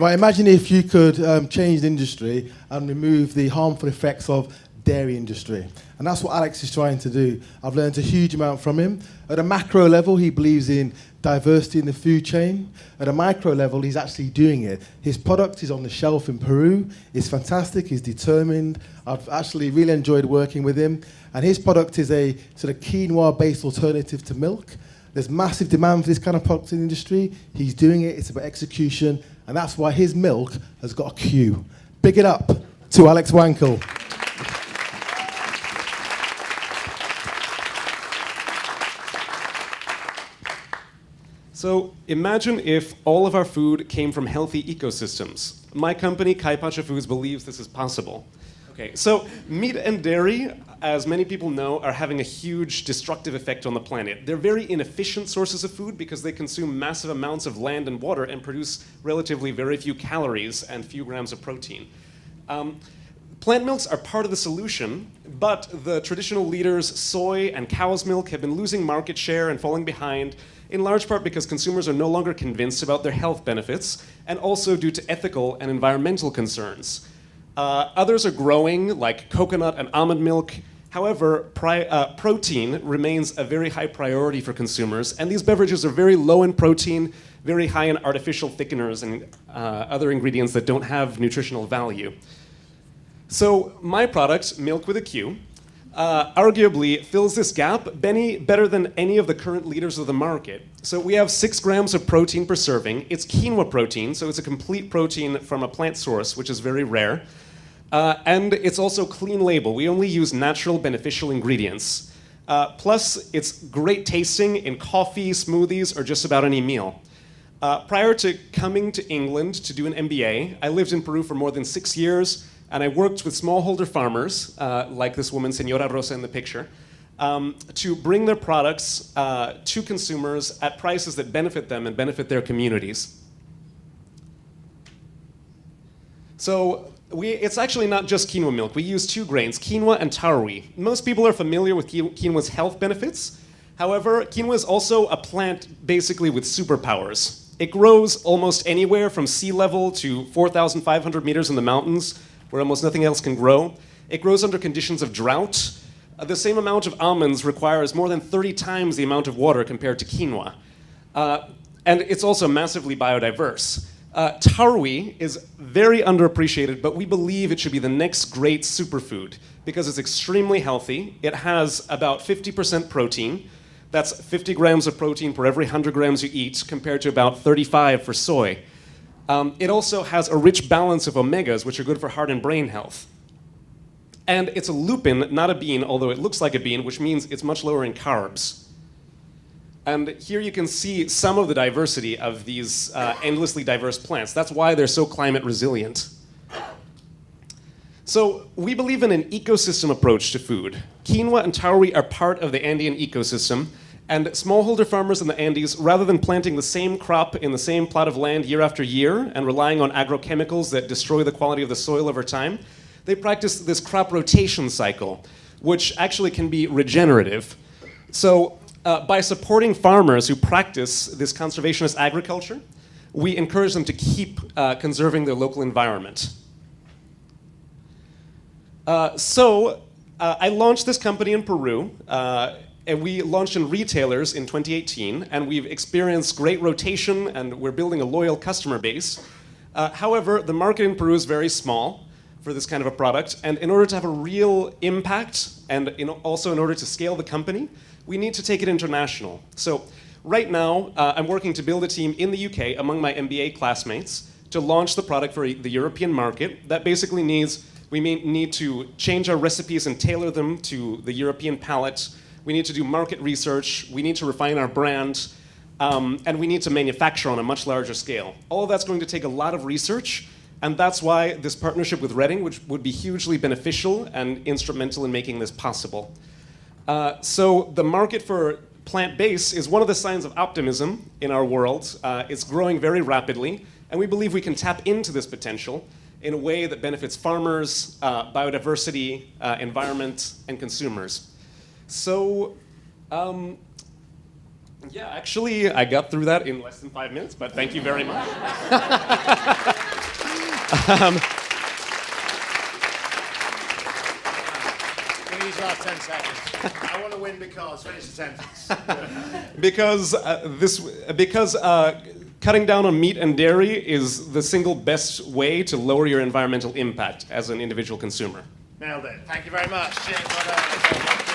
Right, imagine if you could change the industry and remove the harmful effects of dairy industry. And that's what Alex is trying to do. I've learned a huge amount from him. At a macro level, he believes in diversity in the food chain. At a micro level, he's actually doing it. His product is on the shelf in Peru. It's fantastic. He's determined. I've actually really enjoyed working with him. And his product is a sort of quinoa-based alternative to milk. There's massive demand for this kind of product in the industry. He's doing it. It's about execution. And that's why his milk has got a Q. Big it up to Alex Wankel. So imagine if all of our food came from healthy ecosystems. My company, Kai Pacha Foods, believes this is possible. Okay, so meat and dairy, as many people know, are having a huge destructive effect on the planet. They're very inefficient sources of food because they consume massive amounts of land and water and produce relatively very few calories and few grams of protein. Plant milks are part of the solution, but the traditional leaders, soy and cow's milk, have been losing market share and falling behind, in large part because consumers are no longer convinced about their health benefits, and also due to ethical and environmental concerns. Others are growing, like coconut and almond milk. However, protein remains a very high priority for consumers, and these beverages are very low in protein, very high in artificial thickeners and other ingredients that don't have nutritional value. So my product, Milk with a Q, arguably fills this gap better than any of the current leaders of the market. So we have 6 grams of protein per serving. It's quinoa protein, so it's a complete protein from a plant source, which is very rare. And it's also clean label. We only use natural beneficial ingredients. Plus, it's great tasting in coffee, smoothies, or just about any meal. Prior to coming to England to do an MBA, I lived in Peru for more than 6 years, and I worked with smallholder farmers, like this woman, Senora Rosa in the picture, to bring their products to consumers at prices that benefit them and benefit their communities. So it's actually not just quinoa milk. We use 2 grains, quinoa and tarwi. Most people are familiar with quinoa's health benefits. However, quinoa is also a plant basically with superpowers. It grows almost anywhere from sea level to 4,500 meters in the mountains, where almost nothing else can grow. It grows under conditions of drought. The same amount of almonds requires more than 30 times the amount of water compared to quinoa. And it's also massively biodiverse. Tarwi is very underappreciated, but we believe it should be the next great superfood because it's extremely healthy. It has about 50% protein. That's 50 grams of protein per every 100 grams you eat, compared to about 35 for soy. It also has a rich balance of omegas, which are good for heart and brain health. And it's a lupin, not a bean, although it looks like a bean, which means it's much lower in carbs. And here you can see some of the diversity of these endlessly diverse plants. That's why they're so climate resilient. So we believe in an ecosystem approach to food. Quinoa and tarwi are part of the Andean ecosystem, and smallholder farmers in the Andes, rather than planting the same crop in the same plot of land year after year and relying on agrochemicals that destroy the quality of the soil over time, they practice this crop rotation cycle, which actually can be regenerative. So by supporting farmers who practice this conservationist agriculture, we encourage them to keep conserving their local environment. I launched this company in Peru, and we launched in retailers in 2018, and we've experienced great rotation, and we're building a loyal customer base. However, the market in Peru is very small for this kind of a product, and in order to have a real impact, and also in order to scale the company, we need to take it international. So right now, I'm working to build a team in the UK among my MBA classmates to launch the product for the European market. That basically means we need to change our recipes and tailor them to the European palate. We need to do market research. We need to refine our brand. And we need to manufacture on a much larger scale. All of that's going to take a lot of research. And that's why this partnership with Reading, which would be hugely beneficial and instrumental in making this possible. So the market for plant-based is one of the signs of optimism in our world. It's growing very rapidly. And we believe we can tap into this potential in a way that benefits farmers, biodiversity, environment, and consumers. So, yeah, actually, I got through that in less than 5 minutes, but thank you very much. These last 10 seconds. I want to win because finish the sentence. because cutting down on meat and dairy is the single best way to lower your environmental impact as an individual consumer. Nailed it. Thank you very much. Cheers. Well done.